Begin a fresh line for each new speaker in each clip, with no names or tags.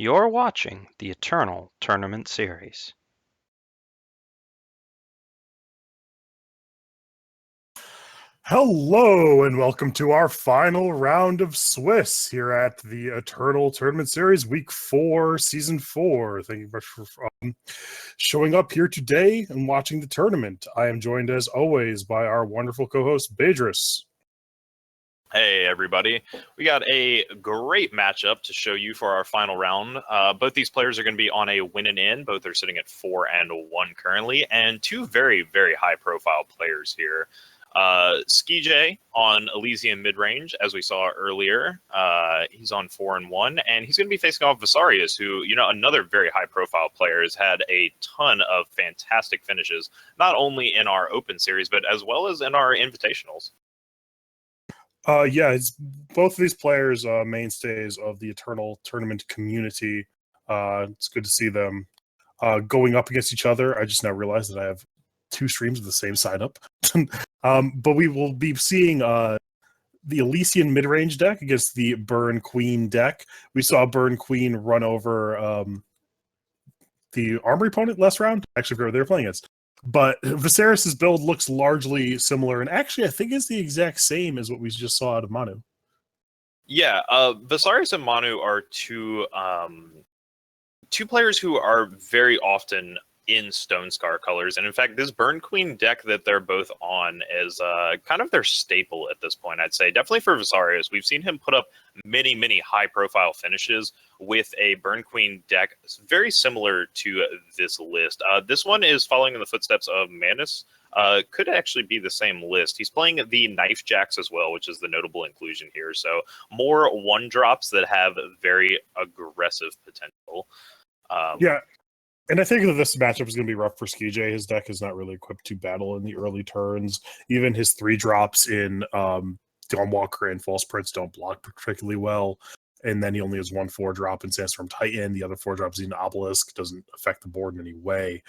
You're watching the Eternal Tournament Series.
Hello and welcome to our final round of Swiss here at the Eternal Tournament Series, Week 4, Season 4. Thank you very much for showing up here today and watching the tournament. I am joined as always by our wonderful co-host, Bairdrus.
Hey everybody, we got a great matchup to show you for our final round. Both these players are going to be on a win and in. Both are sitting at 4-1 currently, and two very, very high profile players here. TheSkeeJay on Elysian mid-range, as we saw earlier. He's on 4-1, and he's going to be facing off VSarius, who, another very high-profile player, has had a ton of fantastic finishes, not only in our Open Series, but as well as in our Invitationals.
It's both of these players mainstays of the Eternal Tournament community. It's good to see them going up against each other. I just now realized that I have two streams of the same sign-up. But we will be seeing the Elysian mid-range deck against the Burn Queen deck. We saw Burn Queen run over the Armory opponent last round. Actually, whoever they were playing against. But VSarius' build looks largely similar, and actually I think it's the exact same as what we just saw out of Manu.
Yeah, VSarius and Manu are two players who are very often in Stone Scar colors, and in fact, this Burn Queen deck that they're both on is kind of their staple at this point, I'd say. Definitely for VSarius, we've seen him put up many, many high-profile finishes with a Burn Queen deck very similar to this list. This one is following in the footsteps of Manus. Could actually be the same list. He's playing the Knife Jacks as well, which is the notable inclusion here. So more one-drops that have very aggressive potential.
And I think that this matchup is going to be rough for TheSkeeJay. His deck is not really equipped to battle in the early turns. Even his 3-drops in Dawnwalker and False Prince don't block particularly well. And then he only has one 4-drop in Sandstorm Titan. The other 4-drops in Obelisk doesn't affect the board in any way.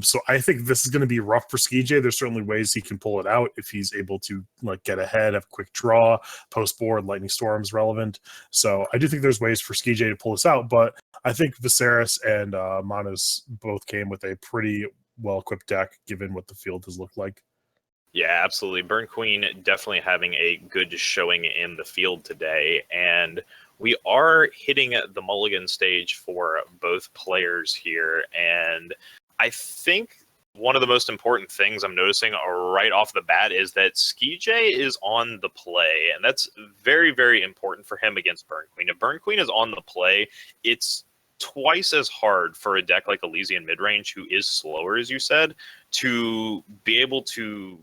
So I think this is going to be rough for TheSkeeJay. There's certainly ways he can pull it out if he's able to get ahead, have a quick draw, post board, Lightning Storm is relevant. So I do think there's ways for TheSkeeJay to pull this out, but I think VSarius and Manus both came with a pretty well-equipped deck given what the field has looked like.
Yeah, absolutely. Burn Queen definitely having a good showing in the field today, and we are hitting the mulligan stage for both players here, and I think one of the most important things I'm noticing right off the bat is that TheSkeeJay is on the play, and that's very, very important for him against Burn Queen. If Burn Queen is on the play, it's twice as hard for a deck like Elysian midrange, who is slower, as you said, to be able to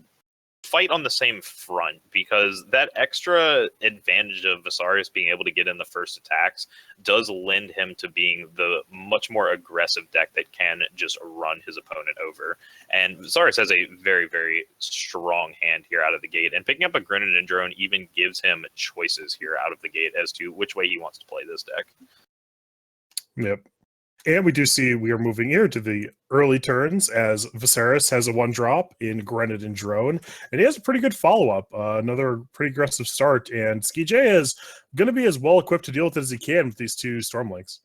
fight on the same front, because that extra advantage of VSarius being able to get in the first attacks does lend him to being the much more aggressive deck that can just run his opponent over. And VSarius has a very, very strong hand here out of the gate, and picking up a Grenade and Drone even gives him choices here out of the gate as to which way he wants to play this deck.
Yep. And we do see we are moving here to the early turns as VSarius has a 1-drop in Grenade and Drone, and he has a pretty good follow-up, another pretty aggressive start, and TheSkeeJay is going to be as well equipped to deal with it as he can with these two Stormlinks.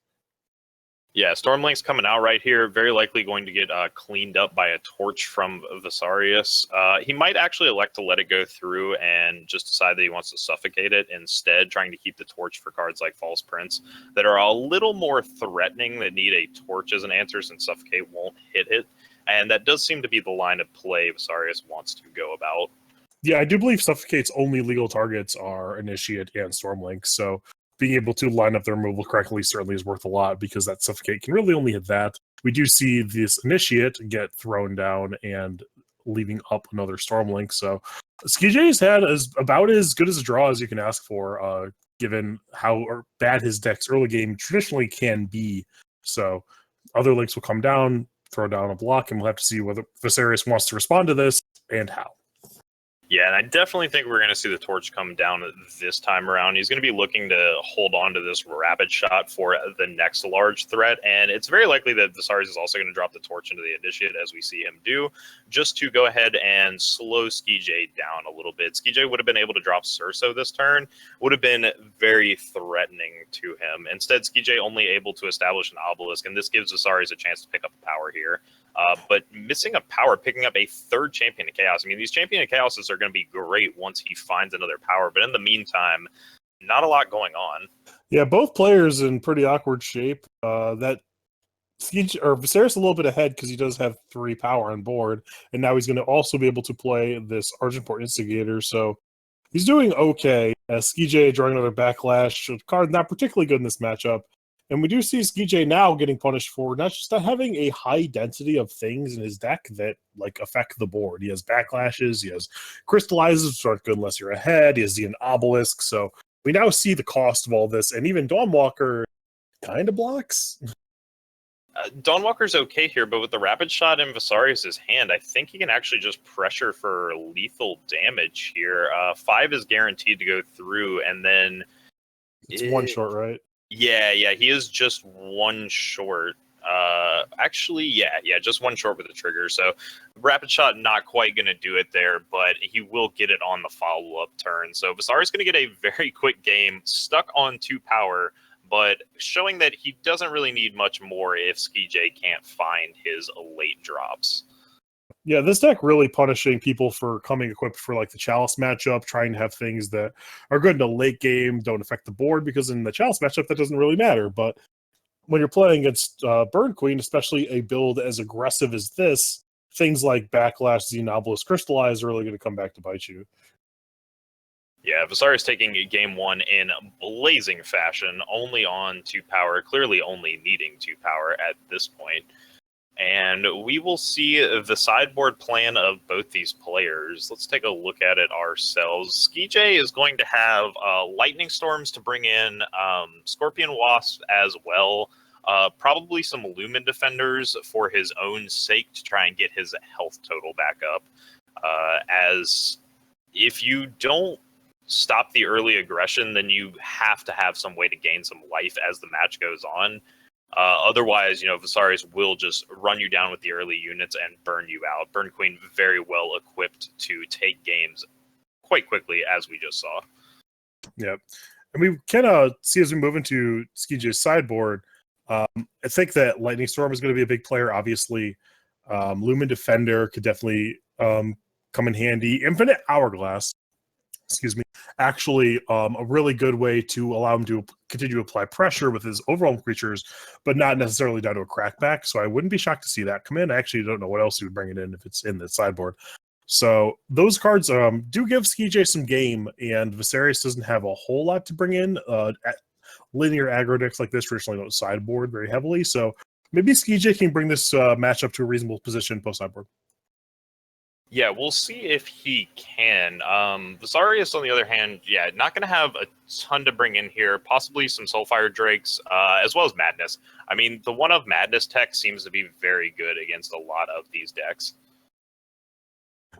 Yeah, Stormlink's coming out right here, very likely going to get cleaned up by a torch from VSarius. He might actually elect to let it go through and just decide that he wants to suffocate it instead, trying to keep the torch for cards like False Prince that are a little more threatening, that need a torch as an answer, since Suffocate won't hit it. And that does seem to be the line of play VSarius wants to go about.
Yeah, I do believe Suffocate's only legal targets are Initiate and Stormlink, so being able to line up their removal correctly certainly is worth a lot, because that Suffocate can really only hit that. We do see this Initiate get thrown down and leaving up another Stormlink, so TheSkeeJay's had about as good as a draw as you can ask for, given how bad his deck's early game traditionally can be. So other links will come down, throw down a block, and we'll have to see whether VSarius wants to respond to this and how.
Yeah, and I definitely think we're going to see the torch come down this time around. He's going to be looking to hold on to this rapid shot for the next large threat, and it's very likely that VSarius is also going to drop the torch into the initiate, as we see him do, just to go ahead and slow TheSkeeJay down a little bit. TheSkeeJay would have been able to drop Surso this turn, would have been very threatening to him. Instead, TheSkeeJay only able to establish an obelisk, and this gives VSarius a chance to pick up a power here. But missing a power, picking up a third Champion of Chaos. I mean, these Champion of Chaoses are going to be great once he finds another power. But in the meantime, not a lot going on.
Yeah, both players in pretty awkward shape. That VSarius a little bit ahead because he does have 3 power on board, and now he's going to also be able to play this Argenport Instigator. So he's doing okay. TheSkeeJay drawing another Backlash, a card not particularly good in this matchup. And we do see TheSkeeJay now getting punished for not having a high density of things in his deck that like affect the board. He has Backlashes, he has Crystallizes, which aren't good unless you're ahead. He has the Obelisk. So we now see the cost of all this, and even Dawnwalker kind of blocks.
Dawnwalker's okay here, but with the rapid shot in VSarius' hand, I think he can actually just pressure for lethal damage here. 5 is guaranteed to go through, and then
it's 1 short, right?
Yeah, he is just 1 short. Actually, just 1 short with the trigger. So rapid shot not quite going to do it there, but he will get it on the follow-up turn. So VSarius is going to get a very quick game, stuck on 2 power, but showing that he doesn't really need much more if TheSkeeJay can't find his late drops.
Yeah, this deck really punishing people for coming equipped for like the Chalice matchup, trying to have things that are good in the late game, don't affect the board, because in the Chalice matchup, that doesn't really matter. But when you're playing against Burn Queen, especially a build as aggressive as this, things like Backlash, Xenobelisk, Crystallize are really going to come back to bite you.
Yeah, VSarius taking game 1 in blazing fashion, only on 2 power, clearly only needing 2 power at this point. And we will see the sideboard plan of both these players. Let's take a look at it ourselves. TheSkeeJay is going to have Lightning Storms to bring in, Scorpion Wasp as well. Probably some Lumen Defenders for his own sake to try and get his health total back up. As if you don't stop the early aggression, then you have to have some way to gain some life as the match goes on. Otherwise, VSarius will just run you down with the early units and burn you out. Burn Queen very well equipped to take games quite quickly, as we just saw.
Yep. And we can see as we move into TheSkeeJay's sideboard, I think that Lightning Storm is going to be a big player, obviously. Lumen Defender could definitely come in handy. Infinite Hourglass, actually a really good way to allow him to continue to apply pressure with his overall creatures, but not necessarily down to a crackback. So I wouldn't be shocked to see that come in. I actually don't know what else he would bring it in if it's in the sideboard. So those cards do give TheSkeeJay some game, and VSarius doesn't have a whole lot to bring in. Linear aggro decks like this traditionally don't sideboard very heavily, so maybe TheSkeeJay can bring this matchup to a reasonable position post-sideboard.
Yeah, we'll see if he can. VSarius, on the other hand, not going to have a ton to bring in here. Possibly some Soulfire Drakes, as well as Madness. I mean, the one of Madness tech seems to be very good against a lot of these decks.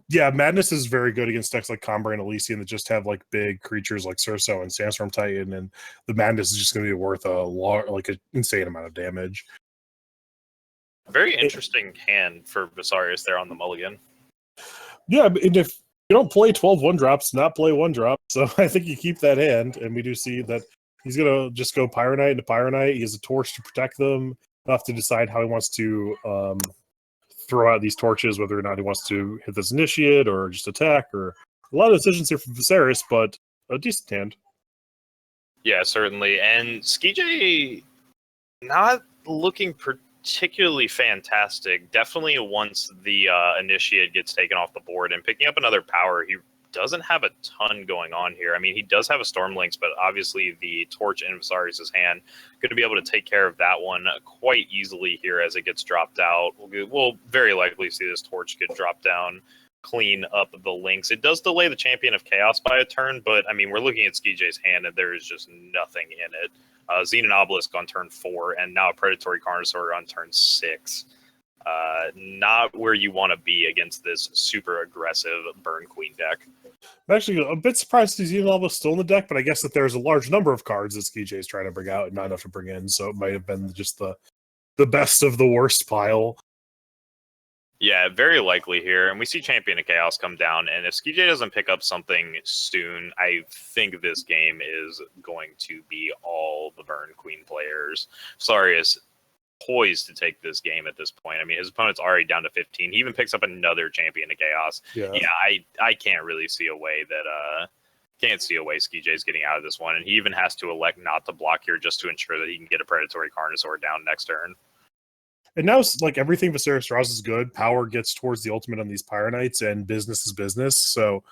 Yeah, Madness is very good against decks like Combray and Elysian that just have like big creatures like Surso and Sandstorm Titan, and the Madness is just going to be worth an insane amount of damage.
Very interesting hand for VSarius there on the mulligan.
Yeah, and if you don't play 12 1-drops, not play 1-drop. So I think you keep that hand, and we do see that he's going to just go Pyronite into Pyronite. He has a torch to protect them. He'll have to decide how he wants to throw out these torches, whether or not he wants to hit this initiate or just attack, or a lot of decisions here from VSarius, but a decent hand. Yeah,
certainly. And TheSkeeJay not looking particularly fantastic. Definitely once the initiate gets taken off the board and picking up another power, he doesn't have a ton going on here. I mean, he does have a Stormlinks, but obviously the torch in VSarius' hand going to be able to take care of that one quite easily here as it gets dropped out. We'll very likely see this torch get dropped down, clean up the links. It does delay the Champion of Chaos by a turn, but I mean, we're looking at TheSkeeJay's hand and there is just nothing in it. Xenon Obelisk on turn 4, and now a Predatory Carnosaur on turn 6. Not where you want to be against this super aggressive Burn Queen deck.
I'm actually a bit surprised he's even almost still in the deck, but I guess that there's a large number of cards that TheSkeeJay is trying to bring out and not enough to bring in, so it might have been just the best of the worst pile.
Yeah, very likely here. And we see Champion of Chaos come down, and if TheSkeeJay doesn't pick up something soon, I think this game is going to be all the Burn Queen players. VSarius poised to take this game at this point. I mean, his opponent's already down to 15. He even picks up another Champion of Chaos. Yeah, I can't really see a way that can't see a way TheSkeeJay's getting out of this one, and he even has to elect not to block here just to ensure that he can get a Predatory Carnosaur down next turn.
And now, like, everything VSarius draws is good. Power gets towards the ultimate on these Pyronites, and business is business. So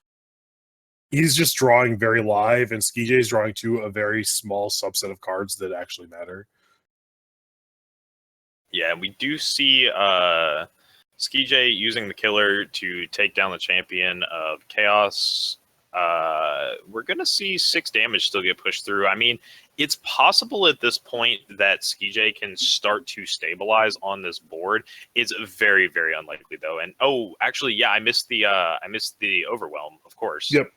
he's just drawing very live, and TheSkeeJay's drawing to a very small subset of cards that actually matter.
Yeah, we do see TheSkeeJay using the killer to take down the Champion of Chaos. We're going to see 6 damage still get pushed through. I mean, it's possible at this point that TheSkeeJay can start to stabilize on this board. It's very, very unlikely, though. And, oh, actually, yeah, I missed the Overwhelm, of course.
Yep.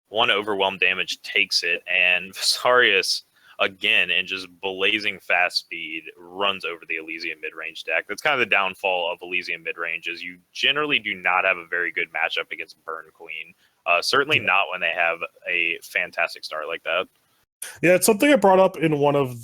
1 Overwhelm damage takes it, and VSarius, again, and just blazing fast speed, runs over the Elysium mid-range deck. That's kind of the downfall of Elysium mid-range, is you generally do not have a very good matchup against Burn Queen. Certainly not when they have a fantastic start like that.
Yeah, it's something I brought up in one of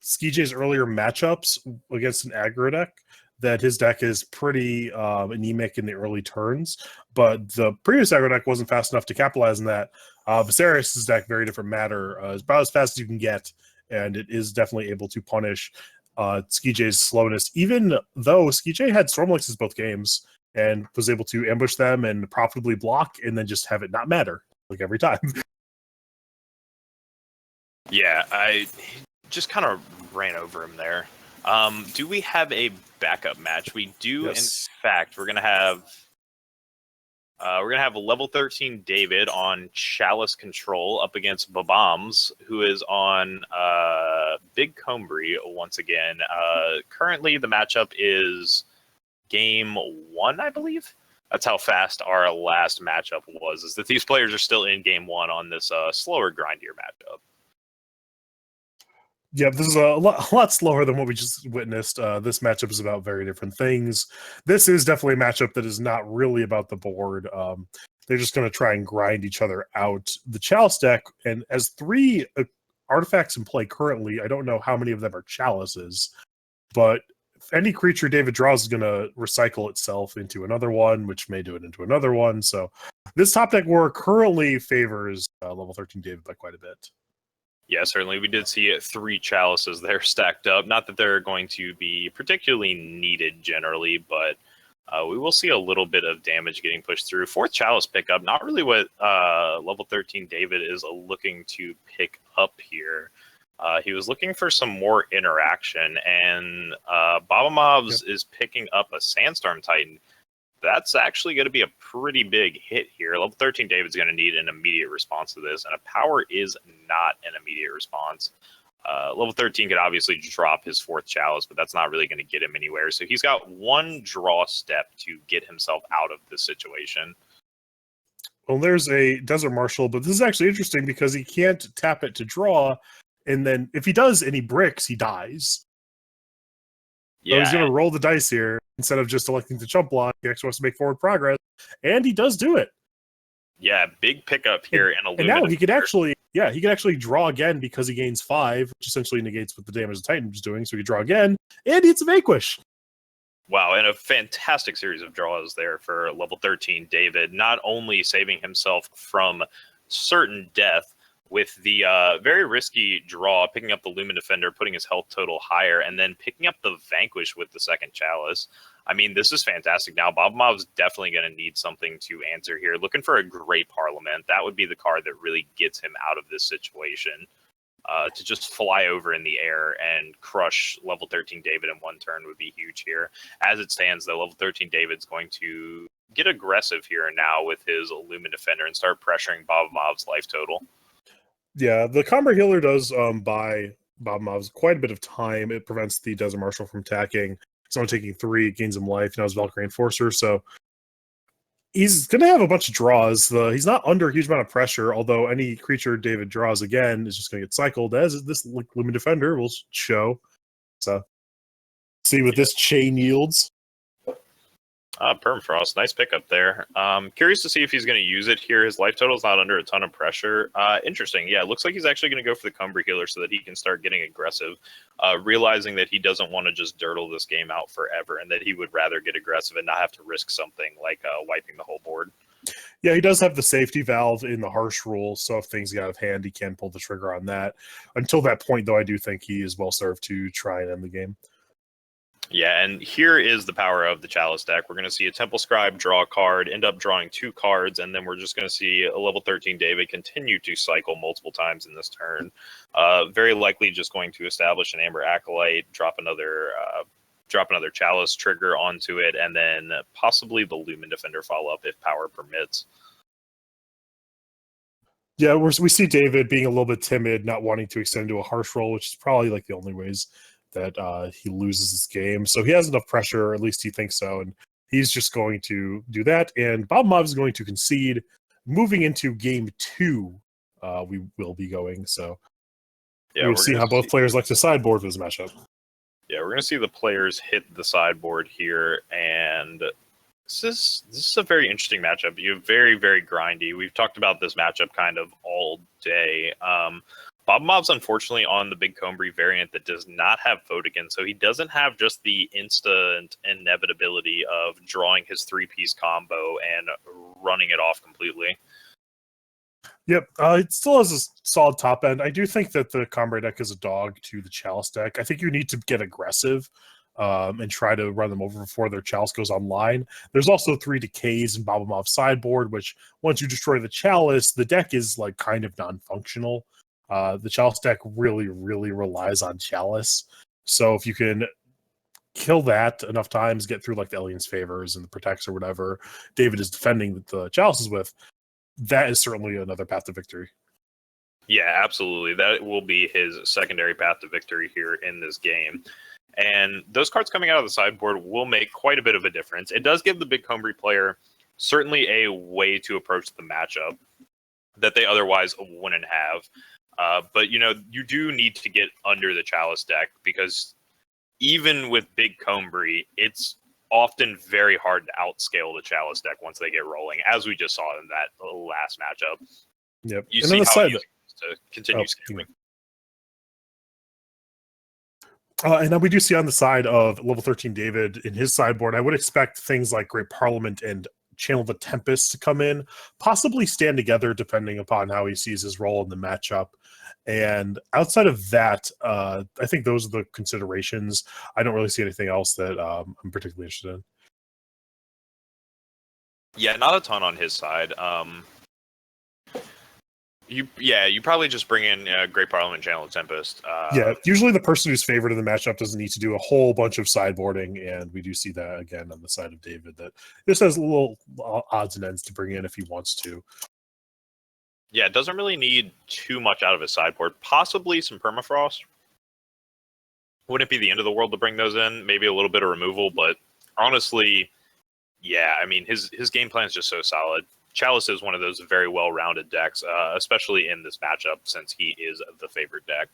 TheSkeeJay's earlier matchups against an aggro deck, that his deck is pretty anemic in the early turns, but the previous aggro deck wasn't fast enough to capitalize on that. VSarius' deck, very different matter. It's about as fast as you can get, and it is definitely able to punish TheSkeeJay's slowness, even though TheSkeeJay had Stormlixes both games and was able to ambush them and profitably block and then just have it not matter, like, every time.
Yeah, I just kind of ran over him there. Do we have a backup match? We do, yes. In fact. We're gonna have a level 13 David on Chalice Control up against babamavs, who is on Big Combry once again. Currently, the matchup is game 1, I believe. That's how fast our last matchup was. Is that these players are still in game 1 on this slower, grindier matchup.
Yeah, this is a lot slower than what we just witnessed. This matchup is about very different things. This is definitely a matchup that is not really about the board. They're just going to try and grind each other out. The Chalice deck, and as 3 artifacts in play currently, I don't know how many of them are Chalices, but any creature David draws is going to recycle itself into another one, which may do it into another one. So this top deck war currently favors level 13 David by quite a bit.
Yeah, certainly. We did see 3 Chalices there stacked up. Not that they're going to be particularly needed generally, but we will see a little bit of damage getting pushed through. 4th Chalice pickup, not really what level 13 David is looking to pick up here. He was looking for some more interaction, and babamavs is picking up a Sandstorm Titan. That's actually going to be a pretty big hit here. Level 13 David's going to need an immediate response to this, and a power is not an immediate response. Level 13 could obviously drop his 4th Chalice, but that's not really going to get him anywhere. So he's got 1 draw step to get himself out of this situation.
Well, there's a Desert Marshal, but this is actually interesting because he can't tap it to draw, and then if he does and he bricks, he dies. Yeah, so he's going to roll the dice here instead of just electing to jump block. He actually wants to make forward progress, and he does do it.
Yeah, big pickup here.
And now he could actually, he could actually draw again because he gains 5, which essentially negates what the damage the Titan is doing. So he can draw again, and he hits a Vanquish.
Wow, and a fantastic series of draws there for level 13 David, not only saving himself from certain death with the very risky draw, picking up the Lumen Defender, putting his health total higher, and then picking up the Vanquish with the 2nd Chalice. I mean, this is fantastic. Now, babamavs definitely going to need something to answer here. Looking for a Great Parliament. That would be the card that really gets him out of this situation. To just fly over in the air and crush level 13 David in 1 turn would be huge here. As it stands, though, level 13 David's going to get aggressive here and now with his Lumen Defender and start pressuring babamavs' life total.
Yeah, the Combat Healer does buy babamavs quite a bit of time. It prevents the Desert Marshal from attacking. He's only taking 3, gains him life. Now he's Valkyrie Enforcer, so He's going to have a bunch of draws. He's not under a huge amount of pressure, although any creature David draws again is just going to get cycled, as this Lumen Defender will show. So, see what this chain yields.
Permafrost, nice pickup there. Curious to see if he's going to use it here. His life total is not under a ton of pressure. Interesting. Yeah, it looks like he's actually going to go for the Cumbra Healer so that he can start getting aggressive, realizing that he doesn't want to just dirtle this game out forever and that he would rather get aggressive and not have to risk something like wiping the whole board.
Yeah, he does have the safety valve in the harsh rule, so if things get out of hand, he can pull the trigger on that. Until that point, though, I do think he is well served to try and end the game.
Yeah, and here is the power of the Chalice deck. We're going to see a Temple Scribe draw a card, end up drawing 2 cards, and then we're just going to see a level 13 David continue to cycle multiple times in this turn. Very likely just going to establish an Amber Acolyte, drop another Chalice trigger onto it, and then possibly the Lumen Defender follow-up if power permits.
Yeah, we see David being a little bit timid, not wanting to extend to a harsh roll, which is probably like the only ways that he loses this game. So he has enough pressure, or at least he thinks so, and he's just going to do that. And babamavs is going to concede. Moving into game 2, we will be going. So yeah, we'll see how both players like to sideboard for this matchup.
Yeah, we're going to see the players hit the sideboard here, and this is a very interesting matchup. You're very, very grindy. We've talked about this matchup kind of all day. babamavs, unfortunately, on the Big Combri variant that does not have Votigan, so he doesn't have just the instant inevitability of drawing his 3-piece combo and running it off completely.
Yep, it still has a solid top end. I do think that the Combri deck is a dog to the Chalice deck. I think you need to get aggressive and try to run them over before their Chalice goes online. There's also 3 decays in babamavs sideboard, which once you destroy the Chalice, the deck is like kind of non-functional. The Chalice deck really, really relies on Chalice. So if you can kill that enough times, get through like the Alien's Favors and the Protects or whatever David is defending the Chalices with, that is certainly another path to victory.
Yeah, absolutely. That will be his secondary path to victory here in this game. And those cards coming out of the sideboard will make quite a bit of a difference. It does give the Big Combri player certainly a way to approach the matchup that they otherwise wouldn't have. But, you know, you do need to get under the Chalice deck because even with Big Combri, it's often very hard to outscale the Chalice deck once they get rolling, as we just saw in that last matchup.
Yep.
You see how easy it is to continue scaling.
And then we do see on the side of level 13 David in his sideboard, I would expect things like Great Parliament and Channel the Tempest to come in, possibly stand together depending upon how he sees his role in the matchup. And outside of that, I think those are the considerations. I don't really see anything else that I'm particularly interested in.
Yeah, not a ton on his side. You probably just bring in Great Parliament, Channel of Tempest.
Yeah, usually the person who's favored in the matchup doesn't need to do a whole bunch of sideboarding, and we do see that again on the side of David, that this has a little odds and ends to bring in if he wants to.
Yeah, it doesn't really need too much out of his sideboard. Possibly some Permafrost. Wouldn't be the end of the world to bring those in. Maybe a little bit of removal, but honestly, yeah, I mean, his game plan is just so solid. Chalice is one of those very well-rounded decks, especially in this matchup since he is the favorite deck.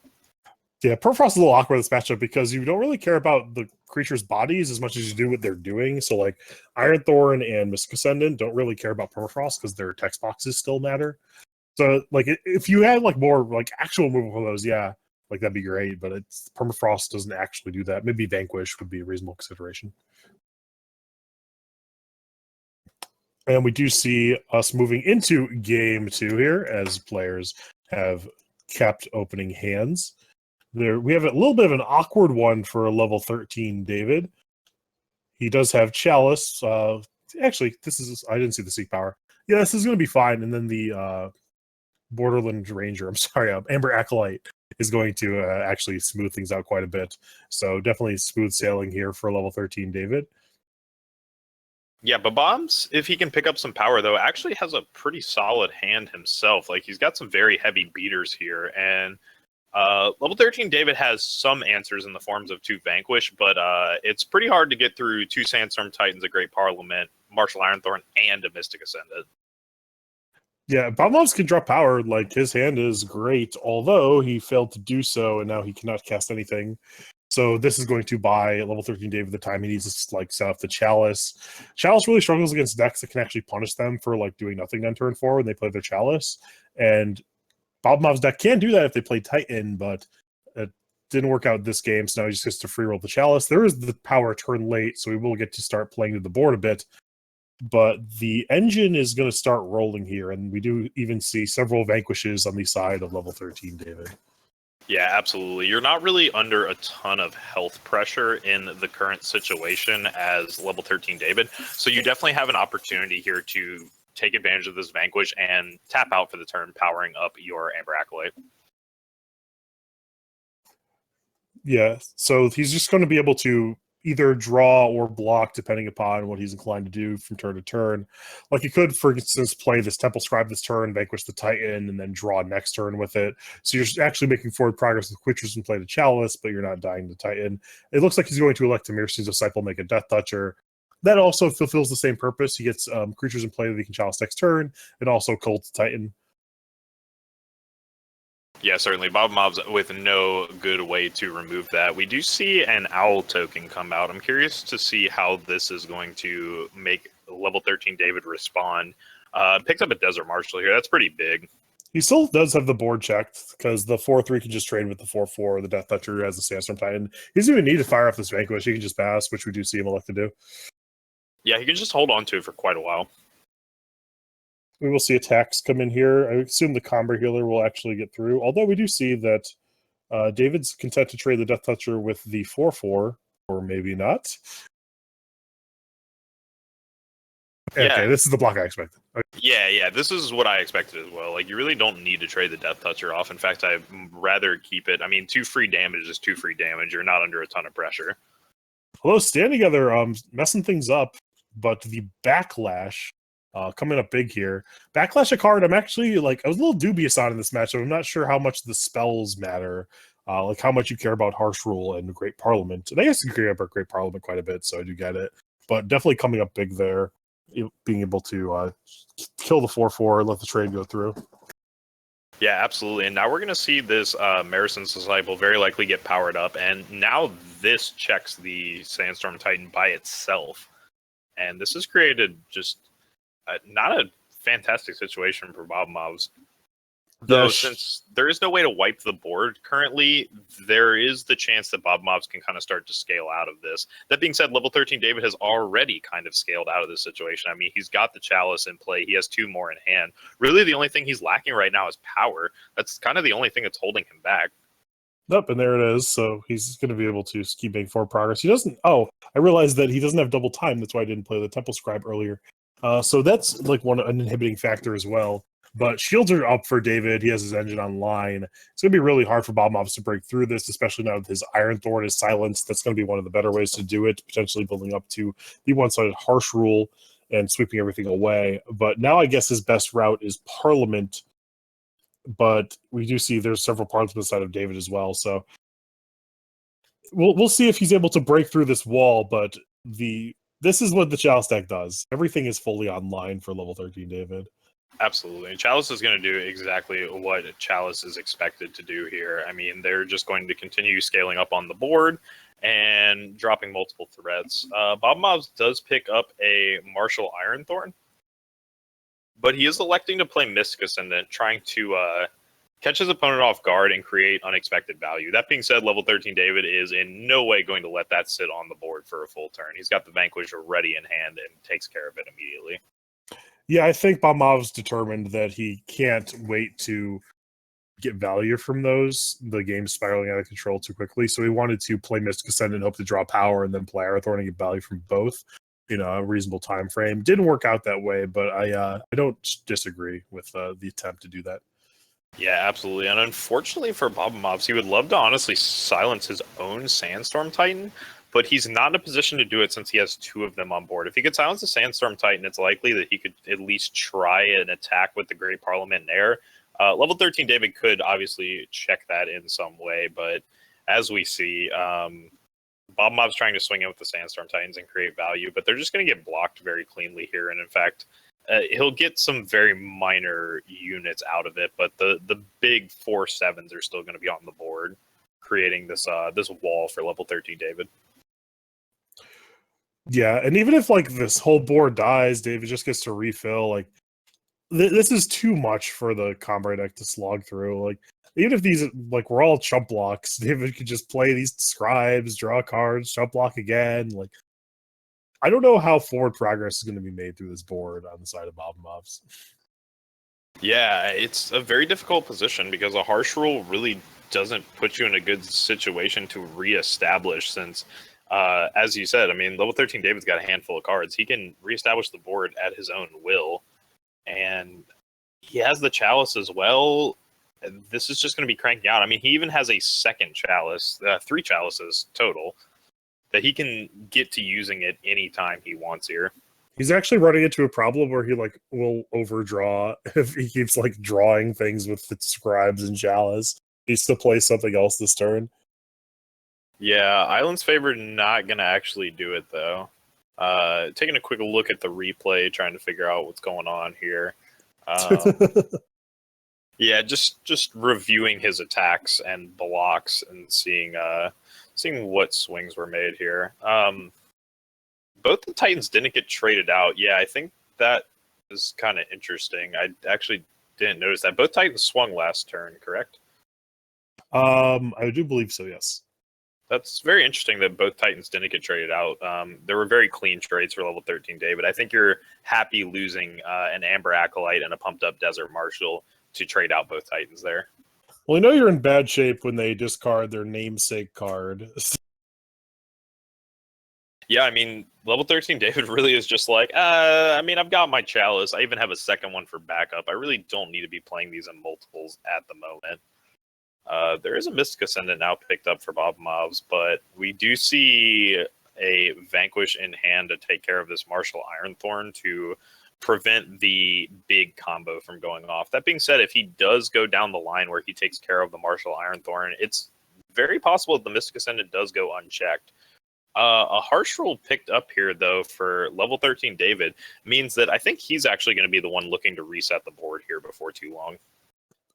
Yeah, Permafrost is a little awkward in this matchup because you don't really care about the creature's bodies as much as you do what they're doing. So like Ironthorn and Mystic Ascendant don't really care about Permafrost because their text boxes still matter. So like if you had like more like actual removal for those, yeah, like that'd be great. But it's Permafrost doesn't actually do that. Maybe Vanquish would be a reasonable consideration. And we do see us moving into game 2 here as players have kept opening hands. There, we have a little bit of an awkward one for a level 13 David. He does have Chalice. Actually, this is, I didn't see the Seek Power. Yeah, this is going to be fine. And then the Borderland Ranger, Amber Acolyte is going to actually smooth things out quite a bit. So definitely smooth sailing here for level 13 David.
Yeah, babamavs, if he can pick up some power, though, actually has a pretty solid hand himself. Like, he's got some very heavy beaters here. And level 13 David has some answers in the forms of 2 Vanquish, but it's pretty hard to get through 2 Sandstorm Titans, a Great Parliament, Martial Ironthorn and a Mystic Ascendant.
Yeah, babamavs can draw power. Like, his hand is great, although he failed to do so, and now he cannot cast anything. So this is going to buy level 13 David the time he needs to like set up the Chalice. Chalice really struggles against decks that can actually punish them for like doing nothing on turn 4 when they play their Chalice. And babamavs deck can do that if they play Titan, but it didn't work out this game, so now he just gets to free roll the Chalice. There is the power turn late, so we will get to start playing to the board a bit. But the engine is going to start rolling here, and we do even see several vanquishes on the side of level 13 David.
Yeah, absolutely. You're not really under a ton of health pressure in the current situation as level 13 David, so you definitely have an opportunity here to take advantage of this vanquish and tap out for the turn, powering up your Amber Acolyte.
Yeah, so he's just going to be able to either draw or block depending upon what he's inclined to do from turn to turn. Like, he could, for instance, play this Temple Scribe this turn, vanquish the Titan, and then draw next turn with it. So you're actually making forward progress with Quitchers and play the Chalice, but you're not dying the Titan. It looks like he's going to elect a Mirror's Disciple, make a Death Toucher. That also fulfills the same purpose. He gets creatures in play that he can Chalice next turn, and also Cult the Titan.
Yeah, certainly. babamavs with no good way to remove that. We do see an Owl token come out. I'm curious to see how this is going to make level 13 David respond. Picks up a Desert Marshal here. That's pretty big.
He still does have the board checked, because the 4-3 can just trade with the 4-4, or the Death Toucher has the Sandstorm Titan. He doesn't even need to fire off this Vanquish. He can just pass, which we do see him elect to do.
Yeah, he can just hold on to it for quite a while.
We will see attacks come in here. I assume the Comber Healer will actually get through, although we do see that David's content to trade the Death Toucher with the 4-4, or maybe not.
Yeah.
Okay, this is the block I expected. Okay.
Yeah, this is what I expected as well. Like, you really don't need to trade the Death Toucher off. In fact, I'd rather keep it. I mean, 2 free damage is 2 free damage. You're not under a ton of pressure.
Although Stand Together messing things up, but the Backlash coming up big here. Backlash, a card I'm actually, like, I was a little dubious on in this matchup. I'm not sure how much the spells matter, like how much you care about Harsh Rule and Great Parliament. And I guess you care about Great Parliament quite a bit, so I do get it. But definitely coming up big there, being able to kill the 4-4 and let the trade go through.
Yeah, absolutely. And now we're going to see this Marison's Disciple very likely get powered up. And now this checks the Sandstorm Titan by itself. And this has created just not a fantastic situation for babamavs. Though, since there is no way to wipe the board currently, there is the chance that babamavs can kind of start to scale out of this. That being said, level 13 David has already kind of scaled out of this situation. I mean, he's got the Chalice in play. He has 2 more in hand. Really, the only thing he's lacking right now is power. That's kind of the only thing that's holding him back.
Nope, and there it is. So he's going to be able to keep making forward progress. He doesn't... Oh, I realized that he doesn't have double time. That's why I didn't play the Temple Scribe earlier. So that's like an inhibiting factor as well. But shields are up for David. He has his engine online. It's going to be really hard for babamavs to break through this, especially now that his Ironthorn is silenced. That's going to be one of the better ways to do it, potentially building up to the one-sided Harsh Rule and sweeping everything away. But now I guess his best route is Parliament. But we do see there's several Parliament side of David as well. So we'll see if he's able to break through this wall. But this is what the Chalice deck does. Everything is fully online for level 13 David.
Absolutely. And Chalice is going to do exactly what Chalice is expected to do here. I mean, they're just going to continue scaling up on the board and dropping multiple threats. babamavs does pick up a Martial Ironthorn, but he is electing to play Mystic Ascendant, trying to catch his opponent off guard and create unexpected value. That being said, level 13 David is in no way going to let that sit on the board for a full turn. He's got the Vanquish ready in hand and takes care of it immediately.
Yeah, I think babamavs determined that he can't wait to get value from those. The game's spiraling out of control too quickly, so he wanted to play Mystic Ascendant and hope to draw power, and then play Ironthorn and get value from both. A reasonable time frame. Didn't work out that way, but I don't disagree with the attempt to do that.
Yeah, absolutely. And unfortunately for babamavs, he would love to honestly silence his own Sandstorm Titan, but he's not in a position to do it since he has 2 of them on board. If he could silence the Sandstorm Titan, it's likely that he could at least try an attack with the Great Parliament in air. Level 13 David could obviously check that in some way, but as we see, babamavs trying to swing in with the Sandstorm Titans and create value, but they're just going to get blocked very cleanly here. And in fact, he'll get some very minor units out of it, but the big 4/7s are still going to be on the board, creating this this wall for level 13 David.
Yeah, and even if like this whole board dies, David just gets to refill. Like this is too much for the combat deck to slog through. Like even if these like were all chump blocks, David could just play these scribes, draw cards, chump block again. Like I don't know how forward progress is going to be made through this board on the side of babamavs.
Yeah, it's a very difficult position because a harsh rule really doesn't put you in a good situation to reestablish since, as you said, I mean, level 13 David's got a handful of cards. He can reestablish the board at his own will, and he has the Chalice as well. This is just going to be cranking out. I mean, he even has a second Chalice, 3 Chalices total, that he can get to using it anytime he wants here.
He's actually running into a problem where he like will overdraw if he keeps like drawing things with the scribes and chalice. He needs to play something else this turn.
Yeah, Island's Favor not going to actually do it, though. Taking a quick look at the replay, trying to figure out what's going on here. Yeah, just reviewing his attacks and blocks and seeing what swings were made here. Both the Titans didn't get traded out. Yeah, I think that is kind of interesting. I actually didn't notice that. Both Titans swung last turn, correct?
I do believe so, yes.
That's very interesting that both Titans didn't get traded out. There were very clean trades for level 13 David. I think you're happy losing an Amber Acolyte and a pumped up Desert Marshal to trade out both Titans there.
Well, I know you're in bad shape when they discard their namesake card.
Yeah, I mean, level 13 David really is just like, I mean, I've got my Chalice. I even have a second one for backup. I really don't need to be playing these in multiples at the moment. There is a Mystic Ascendant now picked up for babamavs, but we do see a Vanquish in hand to take care of this Martial Ironthorn to prevent the big combo from going off. That being said, if he does go down the line where he takes care of the Martial Ironthorn, it's very possible that the Mystic Ascendant does go unchecked. A harsh rule picked up here, though, for level 13 David means that I think he's actually going to be the one looking to reset the board here before too long.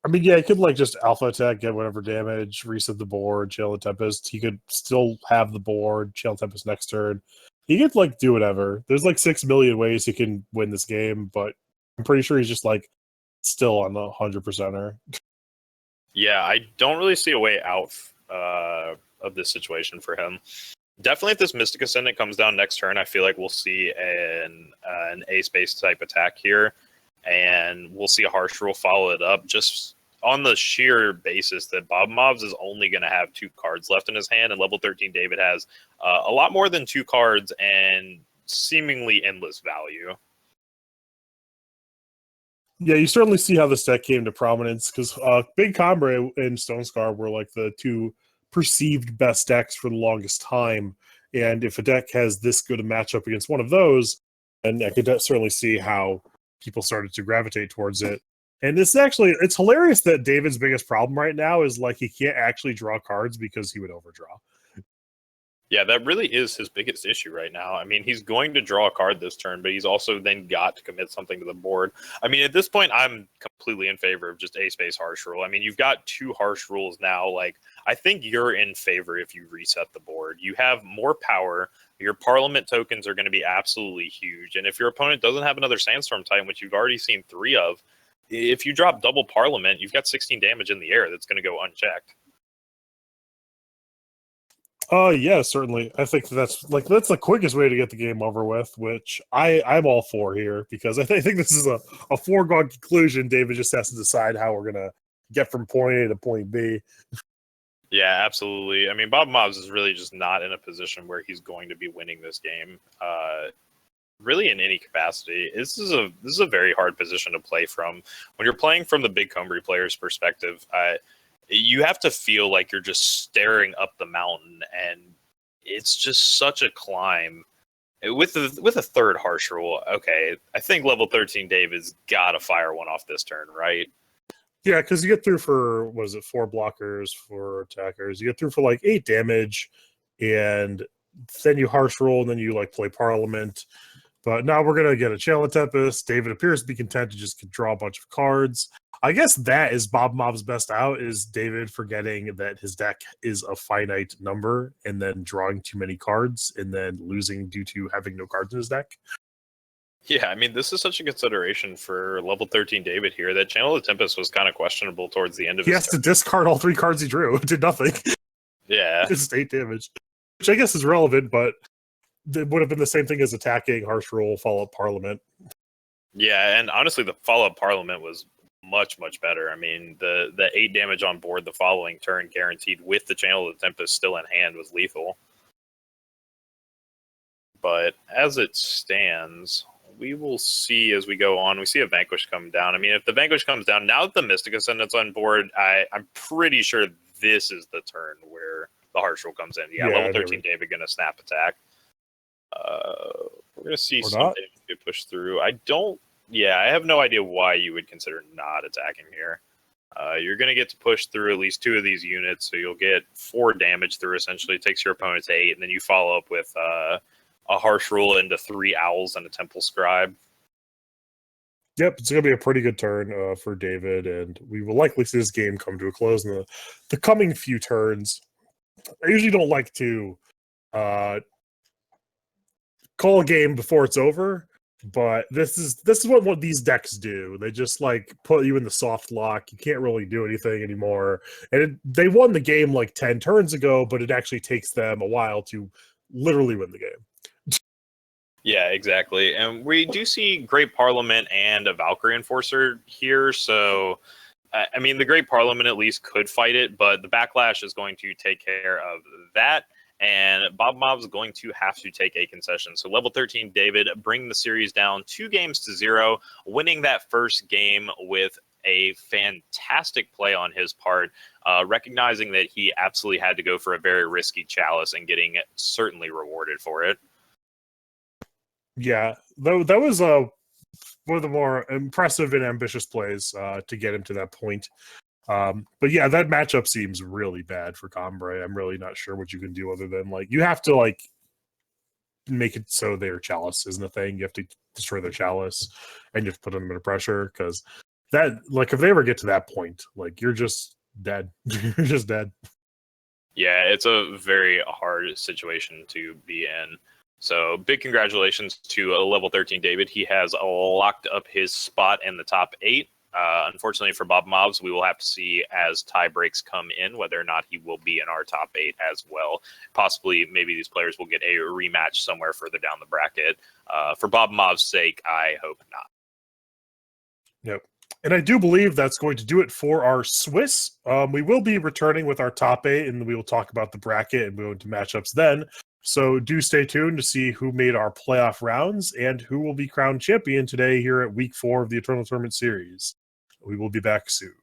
I mean, yeah, he could like just alpha attack, get whatever damage, reset the board, Channel Tempest. He could still have the board, Channel Tempest next turn. He could like do whatever. There's like 6 million ways he can win this game, but I'm pretty sure he's just like still on the 100%er.
Yeah, I don't really see a way out of this situation for him. Definitely, if this Mystic Ascendant comes down next turn, I feel like we'll see an A-space type attack here, and we'll see a harsh rule follow it up just on the sheer basis that babamavs is only going to have 2 cards left in his hand, and level 13 David has a lot more than 2 cards and seemingly endless value.
Yeah, you certainly see how this deck came to prominence because Big Combre and Stone Scar were like the 2 perceived best decks for the longest time. And if a deck has this good a matchup against one of those, and I could certainly see how people started to gravitate towards it. And this actually, it's hilarious that David's biggest problem right now is like he can't actually draw cards because he would overdraw.
Yeah, that really is his biggest issue right now. I mean, he's going to draw a card this turn, but he's also then got to commit something to the board. I mean, at this point, I'm completely in favor of just A-space harsh rule. I mean, you've got 2 harsh rules now. Like, I think you're in favor if you reset the board. You have more power. Your Parliament tokens are going to be absolutely huge. And if your opponent doesn't have another Sandstorm Titan, which you've already seen 3 of, if you drop double Parliament, you've got 16 damage in the air that's going to go unchecked.
Yeah, certainly. I think that's the quickest way to get the game over with, which I'm all for here because I think this is a foregone conclusion. David just has to decide how we're gonna get from point A to point B.
Yeah, absolutely. I mean, babamavs is really just not in a position where he's going to be winning this game, really in any capacity. This is a very hard position to play from. When you're playing from the Big Cumbry player's perspective, you have to feel like you're just staring up the mountain, and it's just such a climb. With a third harsh rule, okay, I think level 13 David's got to fire one off this turn, right?
Yeah, because you get through for, 4 blockers, 4 attackers. You get through for like 8 damage. and then you harsh roll, and then you like play Parliament. But now we're gonna get a Channel of Tempest. David appears to be content to just draw a bunch of cards. I guess that is babamavs' best out, is David forgetting that his deck is a finite number and then drawing too many cards and then losing due to having no cards in his deck.
Yeah, I mean, this is such a consideration for level 13 David here that Channel of Tempest was kind of questionable towards the end of
He
his
has to discard all 3 cards he drew. It did nothing.
Yeah.
Just 8 damage. Which I guess is relevant, but it would have been the same thing as attacking, harsh roll, follow-up Parliament.
Yeah, and honestly, the follow-up Parliament was much, much better. I mean, the 8 damage on board the following turn guaranteed with the Channel of Tempest still in hand was lethal. But as it stands, we will see as we go on. We see a Vanquish come down. I mean, if the Vanquish comes down, now that the Mystic Ascendant's on board, I'm pretty sure this is the turn where the harsh roll comes in. Yeah, level 13 David going to snap attack. We're going to see some damage get pushed through. I have no idea why you would consider not attacking here. You're going to get to push through at least 2 of these units, so you'll get 4 damage through, essentially. It takes your opponent to 8, and then you follow up with a harsh rule into 3 owls and a temple scribe.
Yep, it's going to be a pretty good turn for David, and we will likely see this game come to a close in the coming few turns. I usually don't like to call a game before it's over, but this is what these decks do. They just like put you in the soft lock. You can't really do anything anymore. And they won the game like 10 turns ago, but it actually takes them a while to literally win the game.
Yeah, exactly. And we do see Great Parliament and a Valkyrie Enforcer here. So, I mean, the Great Parliament at least could fight it, but the Backlash is going to take care of that. And babamavs is going to have to take a concession. So level 13 David bring the series down 2 games to 0, winning that first game with a fantastic play on his part, recognizing that he absolutely had to go for a very risky chalice and getting certainly rewarded for it.
Yeah, that was one of the more impressive and ambitious plays to get him to that point. But yeah, that matchup seems really bad for Cambrai. I'm really not sure what you can do other than like you have to like make it so their chalice isn't a thing. You have to destroy their chalice and you have to put them under pressure, because that, like, if they ever get to that point, like, you're just dead. You're just dead.
Yeah, it's a very hard situation to be in. So big congratulations to level 13 David. He has locked up his spot in the top 8. Unfortunately for babamavs, we will have to see as tie breaks come in whether or not he will be in our top 8 as well. Possibly, maybe these players will get a rematch somewhere further down the bracket. For babamavs' sake, I hope not.
Yep. And I do believe that's going to do it for our Swiss. We will be returning with our top 8, and we will talk about the bracket and move into matchups then. So do stay tuned to see who made our playoff rounds and who will be crowned champion today here at week 4 of the Eternal Tournament Series. We will be back soon.